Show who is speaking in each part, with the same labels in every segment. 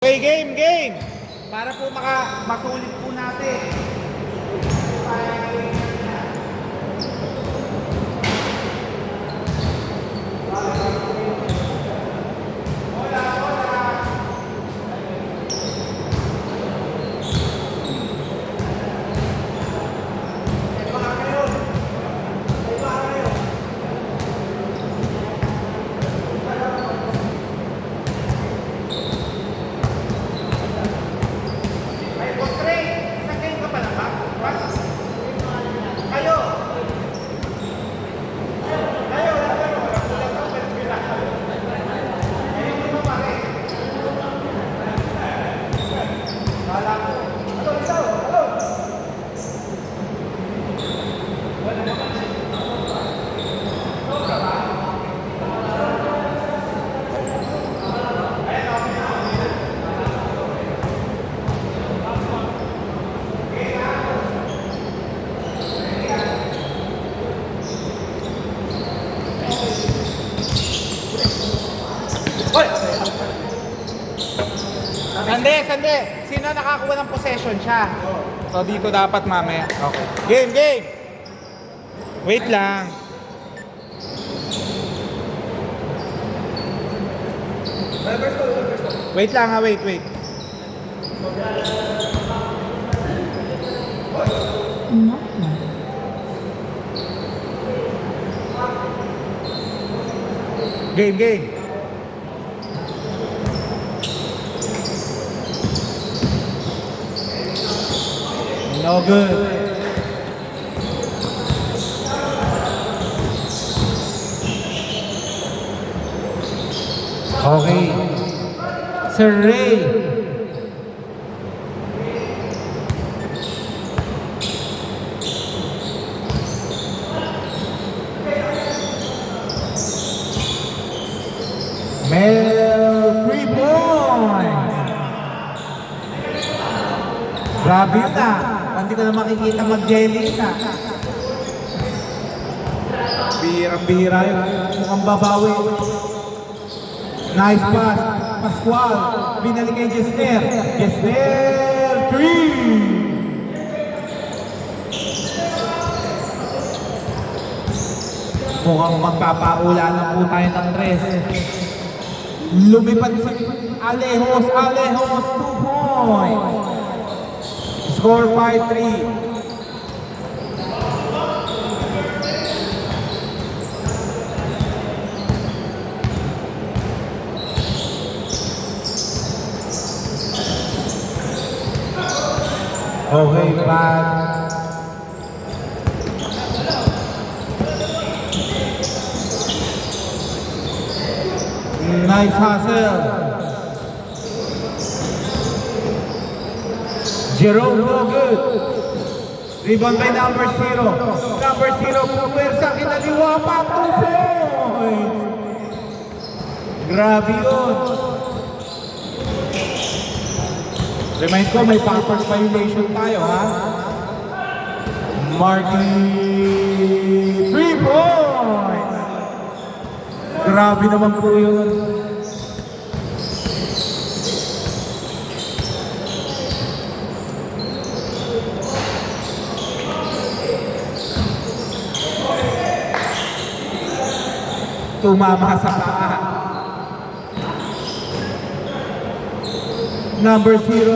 Speaker 1: Okay, game! Para po masulit po natin. Sande. Sino nakakuha ng possession siya? So dito dapat mamaya. Okay. Game! Wait lang. Wait lang ha, wait. Game. No good. Okay. Sir Ray. Mel 3 points. Grabe yun ah. Hindi ko na makikita mag-jelly ka. Bihirang-bihira yun. Mukhang babawi. Nice pass. Pascual. Binalik kay Jesner. Jesner 3. Mukhang magpapaula na po tayo ng 3. Lumipad si Alejos. 2 points. Score 5-3. Okay, bad. Nice hustle. Jerome, no good. Rebound by number 0. Number 0, puwersa, kinaliwa pa, 2 points. Grabe yun. Remind ko, may pampers violation tayo, ha? Marky, 3 points. Grabe naman po yun. Tumama sa paa. Number 0,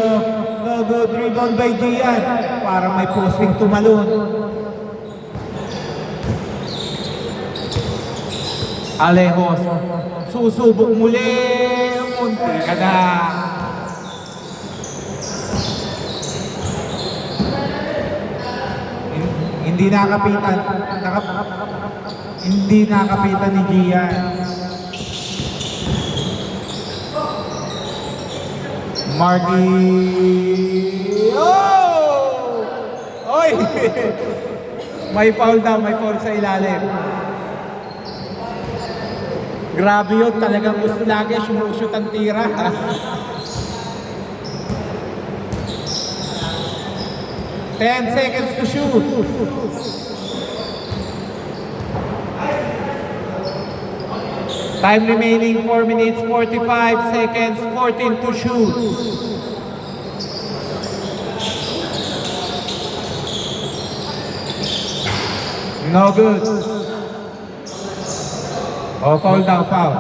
Speaker 1: no good, rebound by Gian. Parang may posting tumalon. Alejos, susubok muli. Munti ka na. Hindi nakapitan. Hindi nakapitan ni Gian. Marky. Oh! Oy! May foul sa ilalim. Grabe yun, talagang gusto lagi sinushoot ang tira. 10 seconds to shoot. Time remaining 4 minutes 45 seconds, 14 to shoot. No good. Oh, foul down, foul.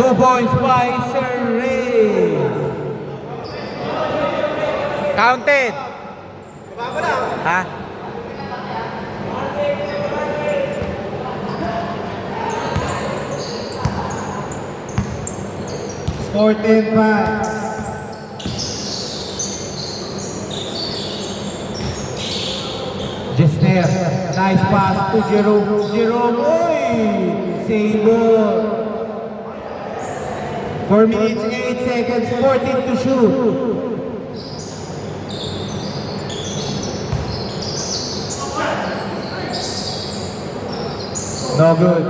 Speaker 1: 2 points by Sir Ray. Counted. Ha? Score 10-5. Jesner, nice pass to Jerome. Jerome, oy! Sable. 4 minutes, 8 seconds, 14 to shoot. No good.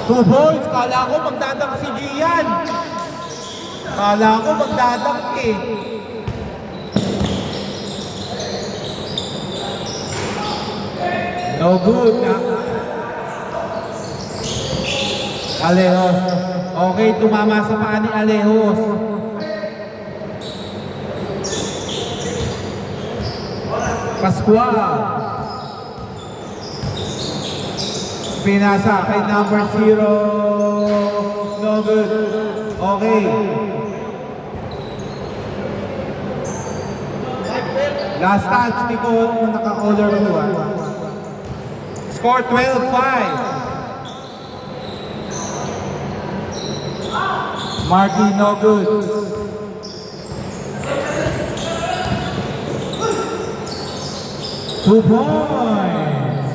Speaker 1: Two points. Kala ko magdadang si Gian. Kala ko magdadang eh. No good. Alejos. Okay, tumama sa paa ni Alejos. Pascual. Pinasa kay number 0. No good. Okay. Last touch ni Cole na naka-color blue. Score 12-5. Marky, no good. Two points.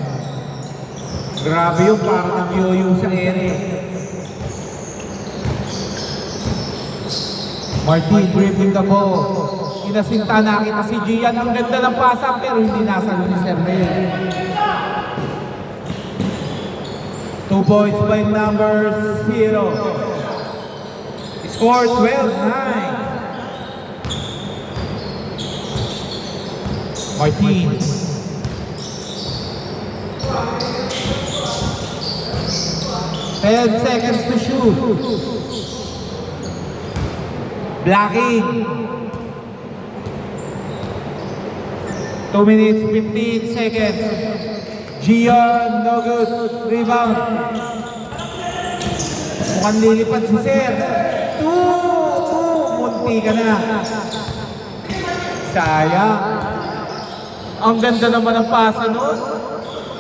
Speaker 1: Grabe yung parang nag-yoyo sa ere. Martin dribbling the ball. Inasinta nakita si Gian. Ang ganda ng pasa pero hindi nasalo ni Sergey. 2 points by number 0. Score 12-9. Martin. Ten seconds to shoot. Blocking. 2 minutes, 15 seconds. Gian, no good. Rebound. Mukhang lilipad si Sir. Munti ka na. Sayang. Ang ganda naman ng pasa nun.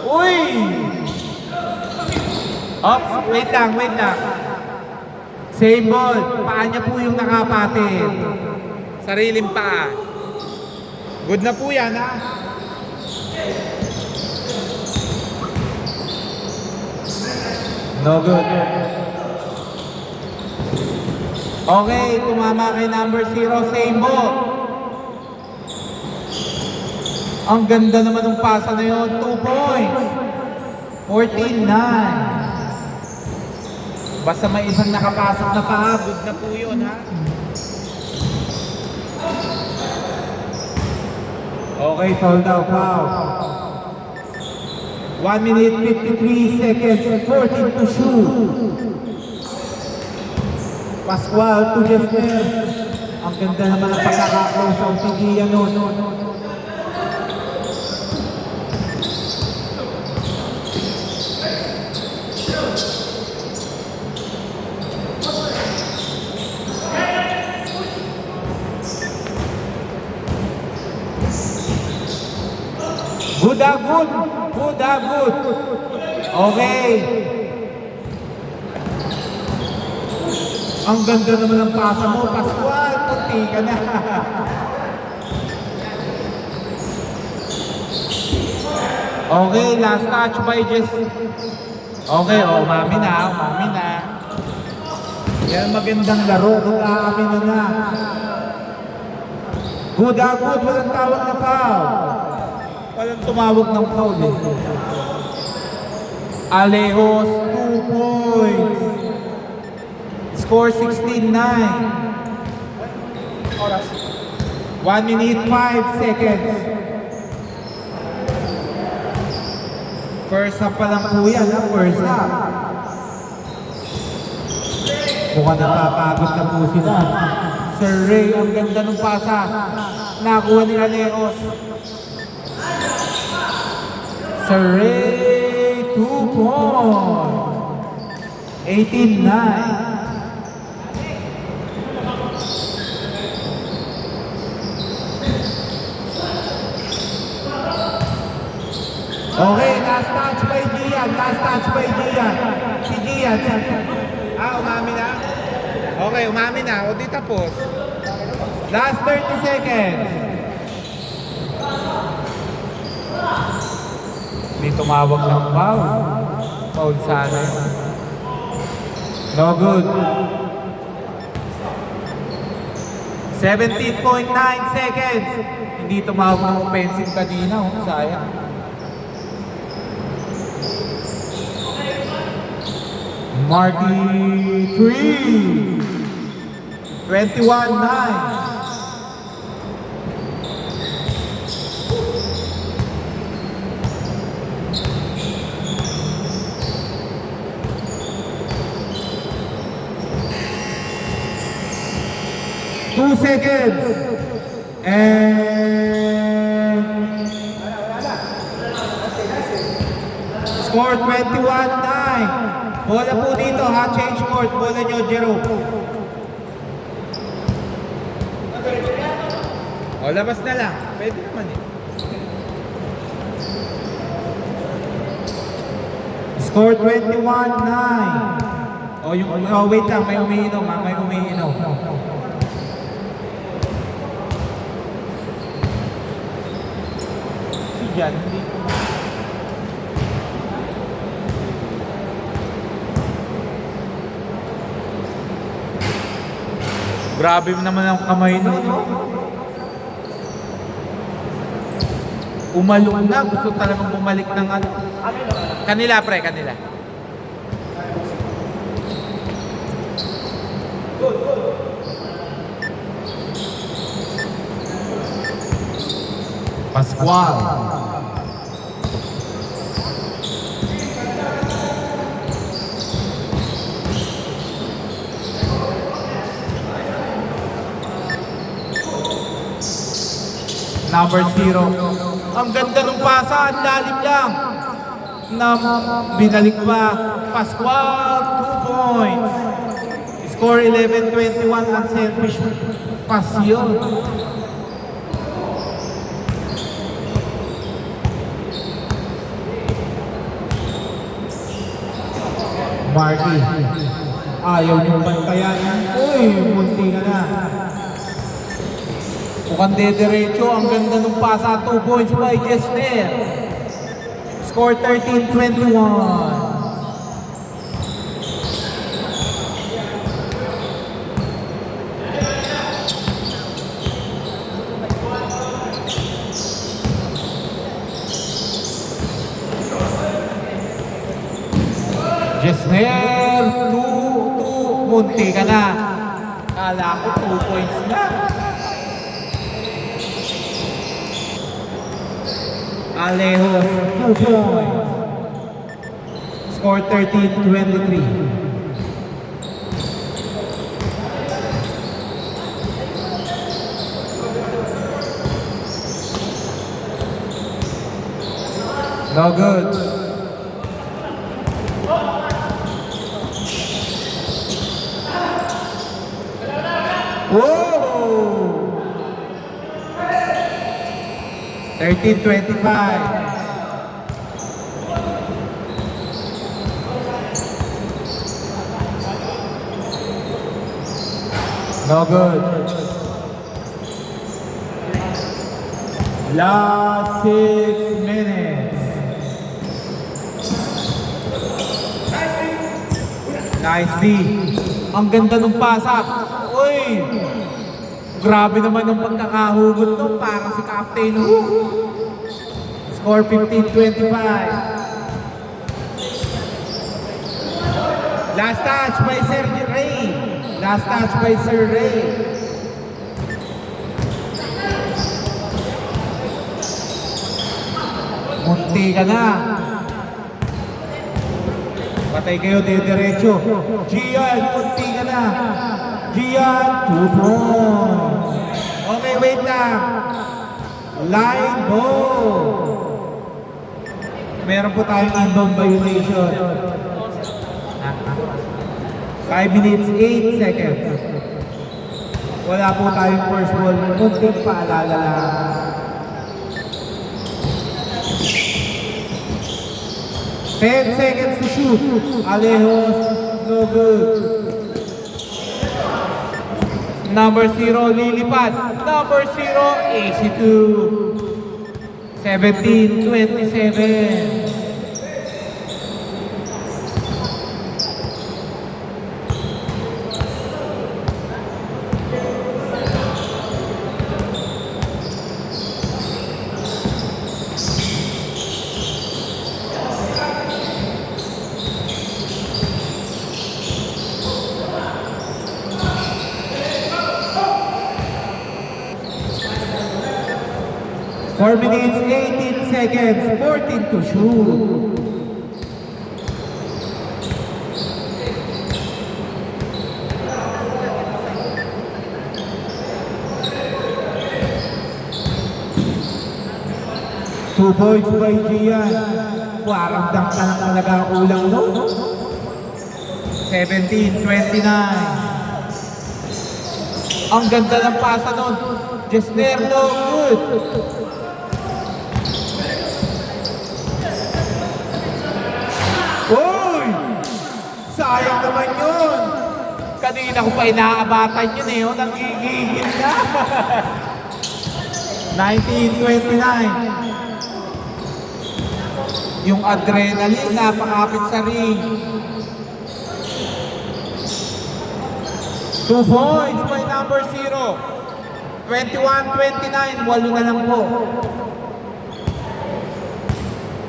Speaker 1: Uy! Ops, wait lang. Same ball. Paa niya po yung nakapatid. Sariling paa. Good na po yan, ha? No good. Okay, tumama kay number 0, same ball. Ang ganda naman ng pasa na yun. 2 points. 14-9. Basta may isang nakapasok na paa, good na po yun, ha? Okay, sold out, foul. 1 minute, 53 seconds, 14 to shoot. Pascual to Jesner. Ang ganda naman ang pagkaka-close ang Tigian nun. Good. Okay. Ang ganda naman ng pasa mo, Pascual. Punti ka na. Okay, last touch by Jess. Okay, umami na. Yan magandang laro. Umami na. Good. Walang tawag na foul. Walang tumawag ng foul eh. Alejos, 2 points. Score 16-9. 1 minute 5 seconds. First half pa lang po yan, ha? First half. Mukhang napapagod na po sila. Sir Ray, ang ganda ng pasa. Nakuha ni Alejos. Sir Ray, 2 points. 18-9. Okay, last touch by Gian. Last touch by Gian. Si Gian. Umami na? Okay, umami na. O di tapos. Last 30 seconds. Hindi tumawag ng foul. Foul sana. No good. 17.9 seconds. Hindi tumawag ng offensive kanina. Sayang. Marky 3. 21-9. Two seconds. And score 21-9. Bola po dito ha, change court. Bola nyo, Jerome. O, labas na lang. Pwede naman eh. Score 21-9. Wait lang, may umiinom ha, may umiinom. Si Jan, hindi. Grabe naman ang kamay nun, no? Umalong na. Gusto talagang bumalik ng ano. Kanila, pre, kanila. Pascual. Number 0. Ang ganda ng pasa, ang lalim lang. Binalik pa. Pascual, 2 points. Score 11-21, unselfish pass yun. Marky. Ayaw niyong bantayan. Uy, munti ka na. Mukhang de-derecho, ang ganda ng pasa, 2 points by Jesner. Score 13-21. Jesner, 2, munti ka na. Kala ko 2 points na. Alejos, 2 points. Score 13-23. No good. Whoa! 13-25. No good. Last 6 minutes. Nice D. Ang ganda ng pasak. Uy! Grabe naman ang pagkakahugot nung parang si Captain Who. Score 15-25. Last touch by Sir Ray. Last touch by Sir Ray. Munti ka na. Patay kayo, diretso. Gian, munti ka na. Gian, 2 points. Okay, wait lang. Line ball. Meron po tayong inbound violation. 5 minutes, 8 seconds. Wala po tayong first ball. Munting paalala lang. 10 seconds to shoot. Alejos, no good. Number 0, lilipad. Number 0, AC2. 17-27. Four minutes, 18 seconds, 14 to shoot. Two points by Gian. Parang dang ka lang talaga kulang, no? 17-29. Ang ganda ng pasa nun. Jesner, no good. Uy! Sayang naman yun. Kanina ko pa inaabatan yun eh. O, nagigigil na. 19-29. Yung adrenaline, napakapit sa ring. 2 points by number 0. 21-29. 8 na lang po.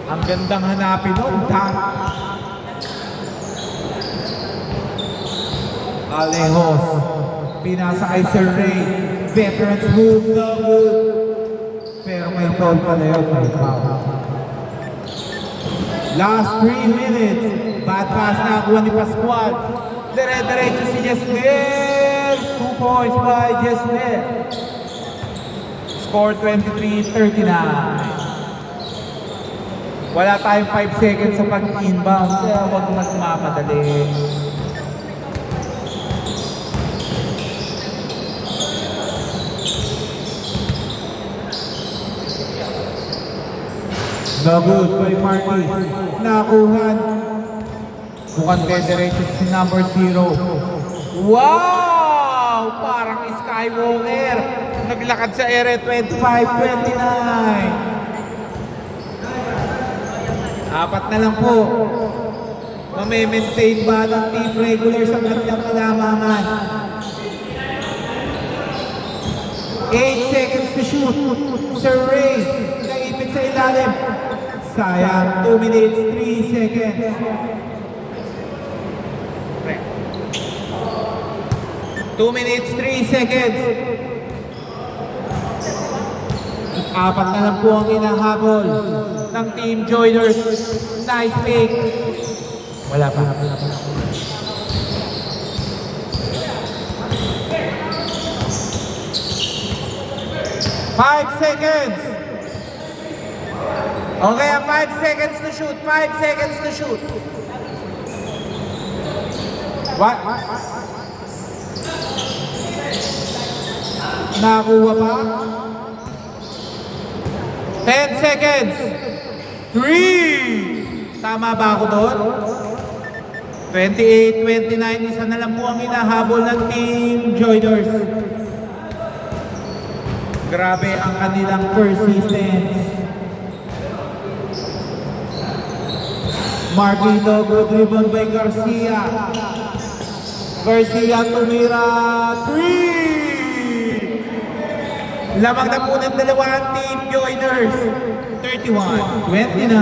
Speaker 1: Ang gandang hanapin nun. Alejos. Pinasa kay Sir Ray. Veterans move. No good. Pero may foul pala yun. May foul. Last 3 minutes. Bad pass na kuha ni Pascual. Dire-diretso si Jesner. 2 points by Jesner. Score 23-39. Wala tayong 5 seconds sa pag-inbound. Kaya huwag magmamadali. No good by Marty. Nakuhan. Mukhang dediretso si number 0. Wow! Parang Skywalker. Naglakad sa area 25-29. Apat na lang po. Mame-maintain ba ng team regular sa kanyang kalamangan? 8 seconds to shoot. Sir Ray, naipit sa ilalim. Sayang, 2 minutes, 3 seconds. 2 minutes, 3 seconds. Apat na lang po ang inahabol ng Team Joiners. Nice pick. Wala pa. 5 seconds. Okay, 5 seconds to shoot. 5 seconds to shoot. What? Nakuha pa? 10 seconds. 3. Tama ba ako doon? 28-29. Isa na lang po ang hinahabol ng Team Joiners. Grabe ang kanilang persistence. Marquito, good ribbon by Garcia. Garcia tumira. 3! Lamang na po ng dalawang Team Joiners. 31, 29.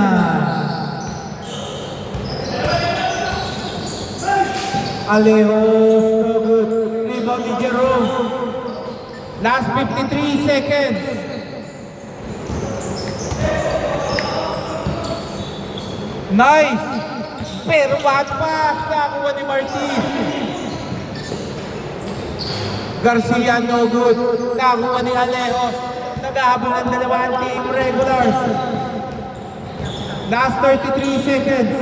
Speaker 1: Alejos, no good. Rebound ni Jerome. Last 53 seconds. Nice! Pero one pass nakuha ni Martin. Garcia, no good. Nakuha ni Alejos. Naghahabol ang dalawang team regulars. Last 33 seconds.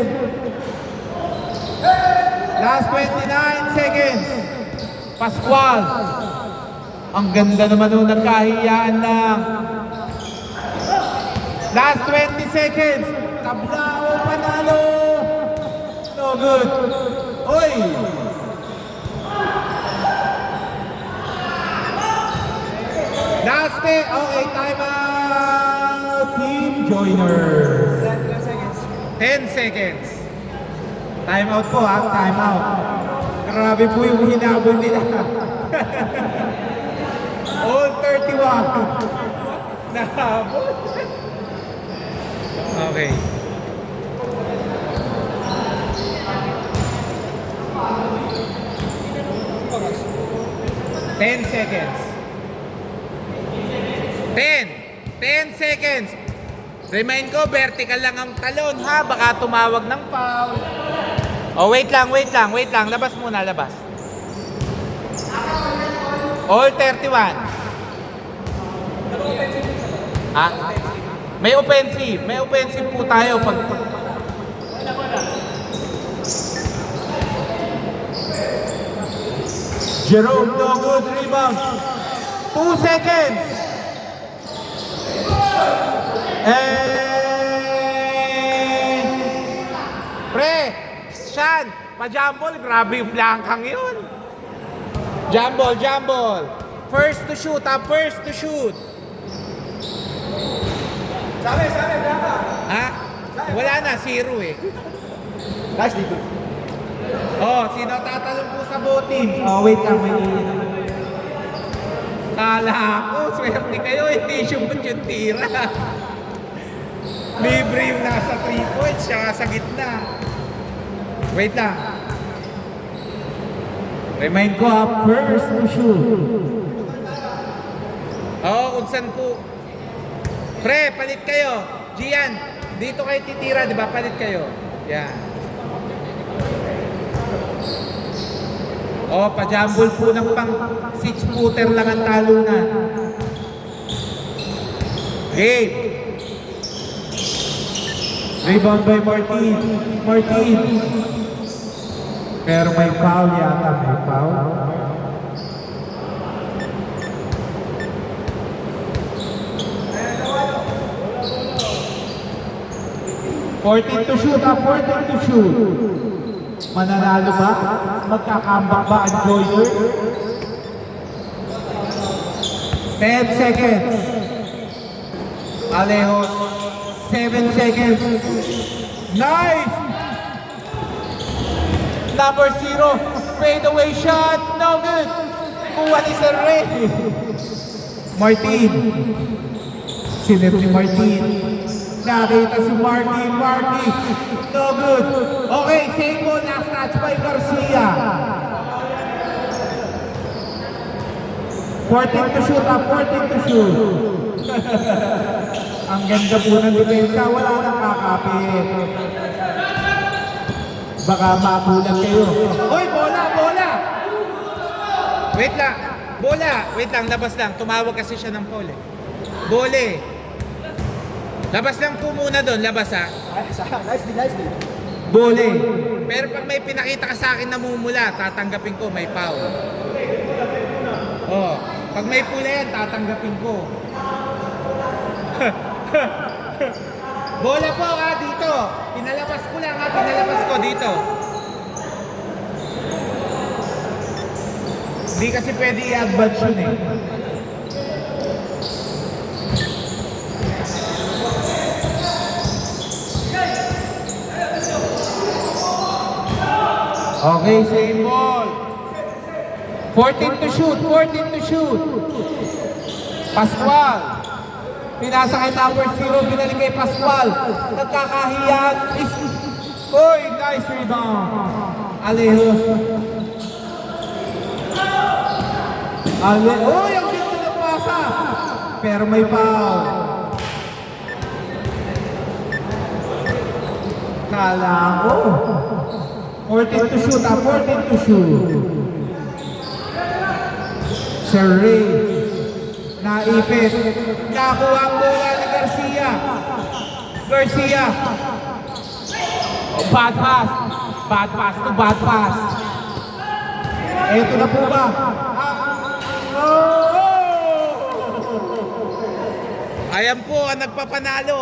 Speaker 1: Last 29 seconds. Pascual. Ang ganda naman nung nagkahiyaan lang. Last 20 seconds. Tablao, panalo. No good. Oy! Last 10. Okay, time out. Team joiners. 10 seconds. Time out po ha, time out. Grabe po yung hinabol nila. All 31. Nahabol. Okay. Ten seconds. 10 seconds. Remind ko, vertical lang ang talon ha. Baka tumawag ng foul. Oh, wait lang. Labas muna, labas. All 31. Ha? May offensive po tayo pag... Jerome, no good rebound. 2 seconds. Pre, Sean, pa-jumble, grabe yung blankang yun. Jumble. First to shoot, first to shoot.
Speaker 2: Sabi, blanca.
Speaker 1: Ha? Wala na, 0 eh.
Speaker 2: Nice, dito.
Speaker 1: Oh, sino tatalong po sa voting? Oh, wait lang, may kala ko, swerte kayo, hindi shoot yung tira. Libre yung nasa 3 points, siya sa gitna. Wait lang. Remind ko first to shoot. Oo, kung saan po. Pre, palit kayo. Gian, dito kayo titira, di ba? Palit kayo. Yan. Oh, pa-jumble po ng pang 6-footer lang ang talunan. Game. Rebound by Martin. Pero may foul yata, may foul. Fourteen to shoot. Mananalo ba? Magkakambak ba ang joiners? 10 seconds. Alejos, 7 seconds. Nice! Number 0, fade away shot, no good. Kuha ni Sir Ray. Martin. Sinip ni Martin. Nakita si Marty, no good. Okay, same ball, last touch by Garcia. 14 to shoot. Ang ganda po ng depensa, wala nang kakapit. Baka mapulang kayo. Hoy, bola! Wait lang, labas lang. Tumawag kasi siya ng foul eh. Bole. Labas lang po muna doon, labas ha.
Speaker 2: Nice.
Speaker 1: Bole. Pero pag may pinakita ka sa akin na mumula, tatanggapin ko, may foul. Oh, pag may pula yan, tatanggapin ko. Bola po ha, dito. Pinalabas ko lang ha, pinalabas ko dito. Hindi kasi pwede i-advance yun eh. Okay, same ball. 14 to shoot. Pascual. Pinasa kay number 0, binalik kay Pascual. Nagkakahiyaan. Uy, nice rebound. Alejos. Uy, ang ganda na pasa. Pero may foul. Kala ko. 14 to shoot, 14 to shoot. Sir Ray. Naipit. Nakuha ang bola ni Garcia. Garcia. Oh, bad pass. Bad pass to bad pass. Eto na po ba? Ayan po ang nagpapanalo.